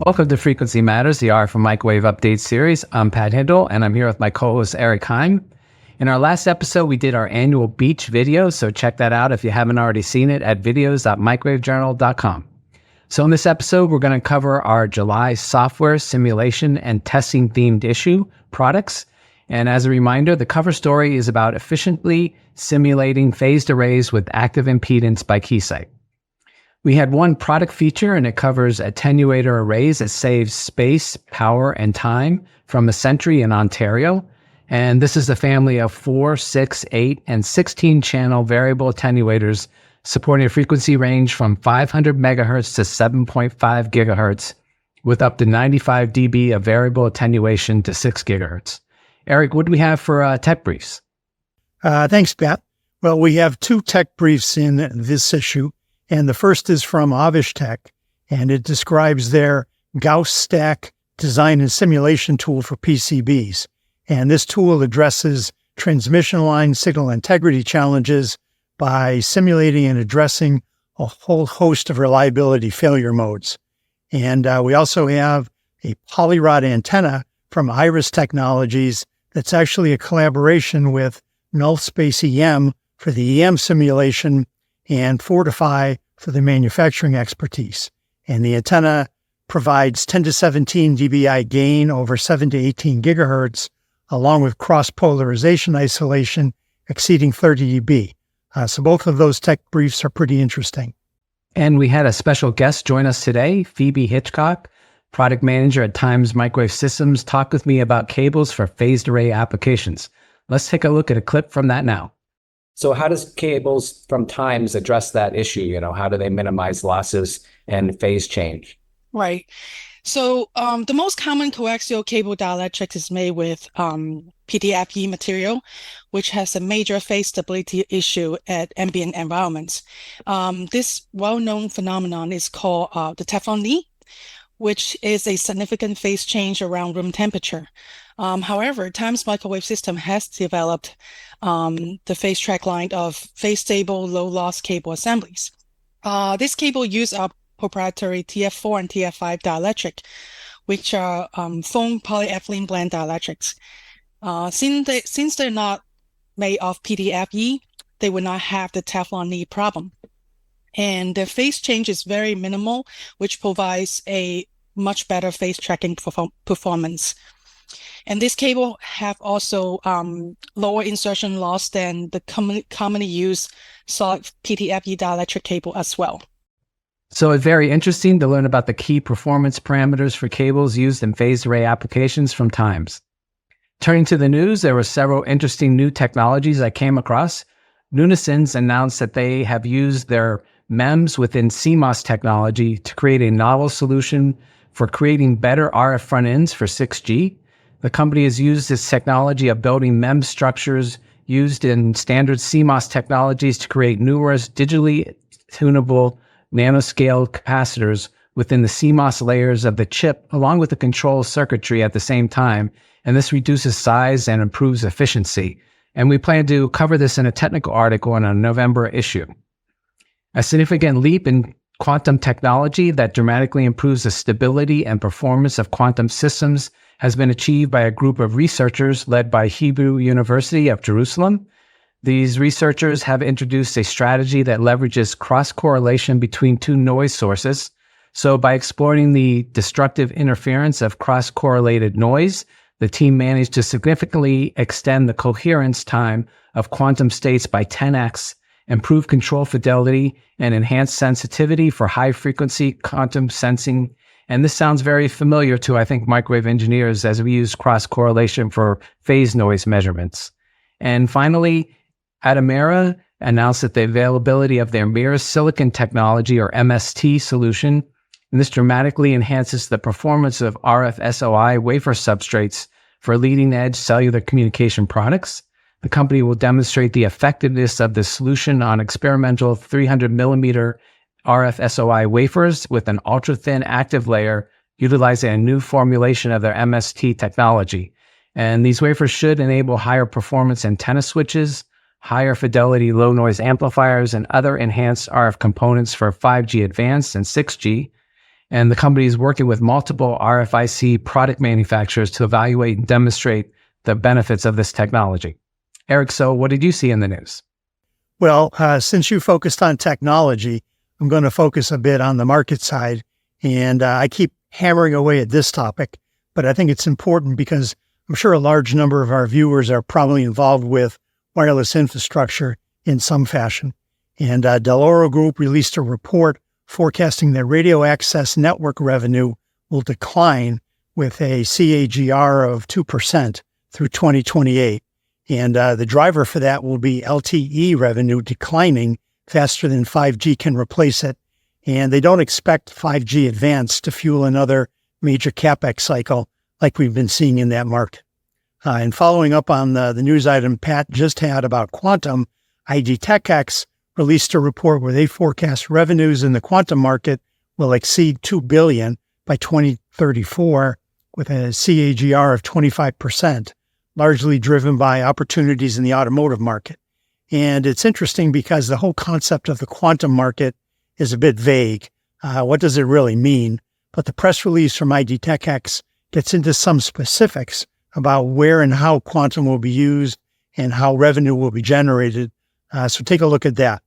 Welcome to Frequency Matters, the RF and Microwave Update series. I'm Pat Hindle, and I'm here with my co-host Eric Heim. In our last episode, we did our annual Beach video, so check that out if you haven't already seen it at videos.microwavejournal.com. So in this episode, we're going to cover our July software simulation and testing themed issue products. And as a reminder, the cover story is about efficiently simulating phased arrays with active impedance by Keysight. We had one product feature, and it covers attenuator arrays that saves space, power, and time from a Sentry in Ontario. And this is the family of 4, 6, 8, and 16 channel variable attenuators supporting a frequency range from 500 megahertz to 7.5 gigahertz with up to 95 dB of variable attenuation to 6 gigahertz. Eric, what do we have for tech briefs? Thanks, Pat. Well, we have two tech briefs in this issue. And the first is from Avishtek, and it describes their Gauss stack design and simulation tool for PCBs. And this tool addresses transmission line signal integrity challenges by simulating and addressing a whole host of reliability failure modes. And we also have a polyrod antenna from Iris Technologies that's actually a collaboration with Null Space EM for the EM simulation and Fortify for the manufacturing expertise. And the antenna provides 10 to 17 dBi gain over 7 to 18 gigahertz, along with cross-polarization isolation exceeding 30 dB. So both of those tech briefs are pretty interesting. And we had a special guest join us today, Phoebe Hitchcock, product manager at Times Microwave Systems, talk with me about cables for phased array applications. Let's take a look at a clip from that now. So how does cables from Times address that issue? How do they minimize losses and phase change? Right. So the most common coaxial cable dielectric is made with PTFE material, which has a major phase stability issue at ambient environments. This well-known phenomenon is called the Teflon knee, which is a significant phase change around room temperature. However, Times Microwave System has developed the phase track line of phase stable low loss cable assemblies. This cable use our proprietary TF4 and TF5 dielectric, which are foam polyethylene blend dielectrics. Since they're not made of PTFE, they will not have the Teflon knee problem. And the phase change is very minimal, which provides a much better phase tracking performance. And this cable have also lower insertion loss than the commonly used solid PTFE dielectric cable as well. So it's very interesting to learn about the key performance parameters for cables used in phased array applications from Times. Turning to the news, there were several interesting new technologies I came across. Nunisens announced that they have used their MEMS within CMOS technology to create a novel solution for creating better RF front ends for 6G. The company has used this technology of building MEMS structures used in standard CMOS technologies to create numerous digitally tunable nanoscale capacitors within the CMOS layers of the chip, along with the control circuitry at the same time. And this reduces size and improves efficiency. And we plan to cover this in a technical article in a November issue. A significant leap in quantum technology that dramatically improves the stability and performance of quantum systems has been achieved by a group of researchers led by Hebrew University of Jerusalem. These researchers have introduced a strategy that leverages cross-correlation between two noise sources. So by exploiting the destructive interference of cross-correlated noise, the team managed to significantly extend the coherence time of quantum states by 10x, improve control fidelity, and enhance sensitivity for high-frequency quantum sensing. And this sounds very familiar to, I think, microwave engineers as we use cross-correlation for phase noise measurements. And finally, Atomera announced that the availability of their Mirror Silicon technology, or MST solution, and this dramatically enhances the performance of RF SOI wafer substrates for leading-edge cellular communication products. The company will demonstrate the effectiveness of the solution on experimental 300 millimeter RF SOI wafers with an ultra-thin active layer utilizing a new formulation of their MST technology. And these wafers should enable higher performance antenna switches, higher fidelity low noise amplifiers, and other enhanced RF components for 5G Advanced and 6G. And the company is working with multiple RFIC product manufacturers to evaluate and demonstrate the benefits of this technology. Eric, so what did you see in the news? Well, since you focused on technology, I'm going to focus a bit on the market side. And I keep hammering away at this topic, but I think it's important because I'm sure a large number of our viewers are probably involved with wireless infrastructure in some fashion. And Dell'Oro Group released a report forecasting that radio access network revenue will decline with a CAGR of 2% through 2028. And the driver for that will be LTE revenue declining faster than 5G can replace it. And they don't expect 5G Advanced to fuel another major CapEx cycle like we've been seeing in that market. And following up on the news item Pat just had about quantum, ID TechX released a report where they forecast revenues in the quantum market will exceed $2 billion by 2034 with a CAGR of 25%, largely driven by opportunities in the automotive market. And it's interesting because the whole concept of the quantum market is a bit vague. What does it really mean? But the press release from ID TechX gets into some specifics about where and how quantum will be used and how revenue will be generated. So take a look at that.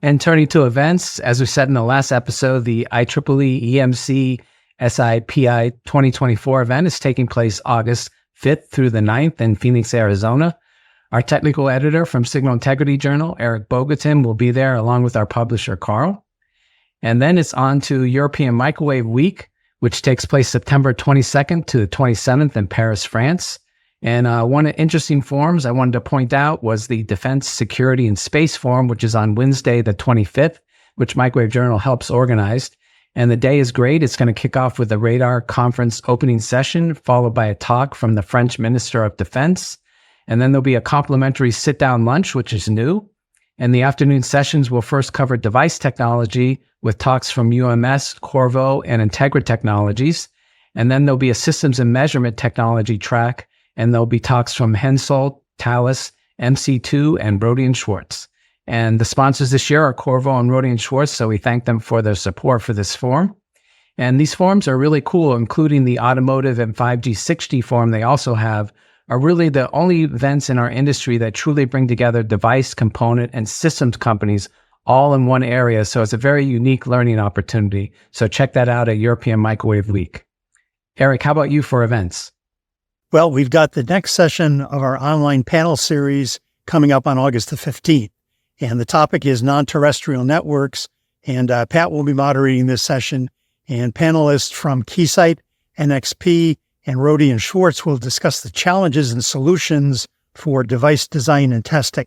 And turning to events, as we said in the last episode, the IEEE EMC SIPI 2024 event is taking place August 5th through the 9th in Phoenix, Arizona. Our technical editor from Signal Integrity Journal, Eric Bogatin, will be there along with our publisher, Carl. And then it's on to European Microwave Week, which takes place September 22nd to the 27th in Paris, France. And one of the interesting forums I wanted to point out was the Defense, Security, and Space Forum, which is on Wednesday, the 25th, which Microwave Journal helps organize. And the day is great. It's going to kick off with the Radar Conference opening session, followed by a talk from the French Minister of Defense. And then there'll be a complimentary sit-down lunch, which is new. And the afternoon sessions will first cover device technology with talks from UMS, Qorvo, and Integra Technologies. And then there'll be a systems and measurement technology track, and there'll be talks from Hensoldt, Thales, MC2, and Rohde & Schwarz. And the sponsors this year are Qorvo and Rohde & Schwarz, so we thank them for their support for this forum. And these forums are really cool, including the Automotive and 5G 6G forum they also have, are really the only events in our industry that truly bring together device, component, and systems companies all in one area. So it's a very unique learning opportunity. So check that out at European Microwave Week. Eric, how about you for events? Well, we've got the next session of our online panel series coming up on August the 15th. And the topic is non-terrestrial networks. And Pat will be moderating this session. And panelists from Keysight, NXP, and Rohde & Schwarz will discuss the challenges and solutions for device design and testing.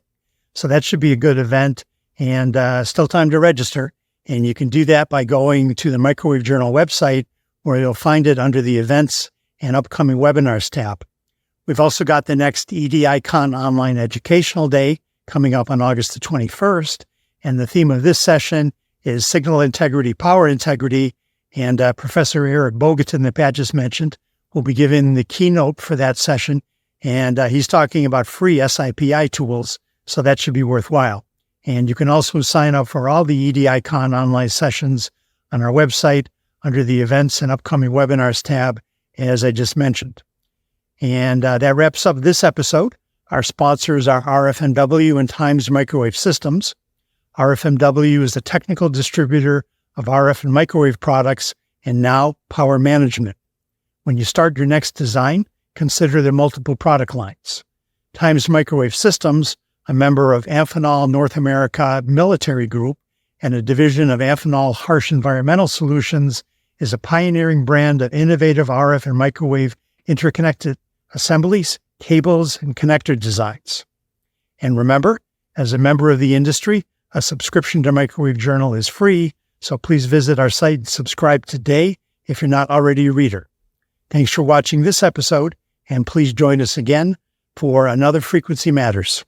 So that should be a good event, and still time to register. And you can do that by going to the Microwave Journal website, where you'll find it under the Events and Upcoming Webinars tab. We've also got the next EDICon Online Educational Day coming up on August the 21st. And the theme of this session is Signal Integrity, Power Integrity. And Professor Eric Bogatin, that Pat just mentioned, will be giving the keynote for that session. And he's talking about free SIPI tools, so that should be worthwhile. And you can also sign up for all the EDICon online sessions on our website under the Events and Upcoming Webinars tab, as I just mentioned. And that wraps up this episode. Our sponsors are RFMW and Times Microwave Systems. RFMW is the technical distributor of RF and microwave products and now power management. When you start your next design, consider the multiple product lines. Times Microwave Systems, a member of Amphenol North America Military Group and a division of Amphenol Harsh Environmental Solutions, is a pioneering brand of innovative RF and microwave interconnected assemblies, cables, and connector designs. And remember, as a member of the industry, a subscription to Microwave Journal is free, so please visit our site and subscribe today if you're not already a reader. Thanks for watching this episode, and please join us again for another Frequency Matters.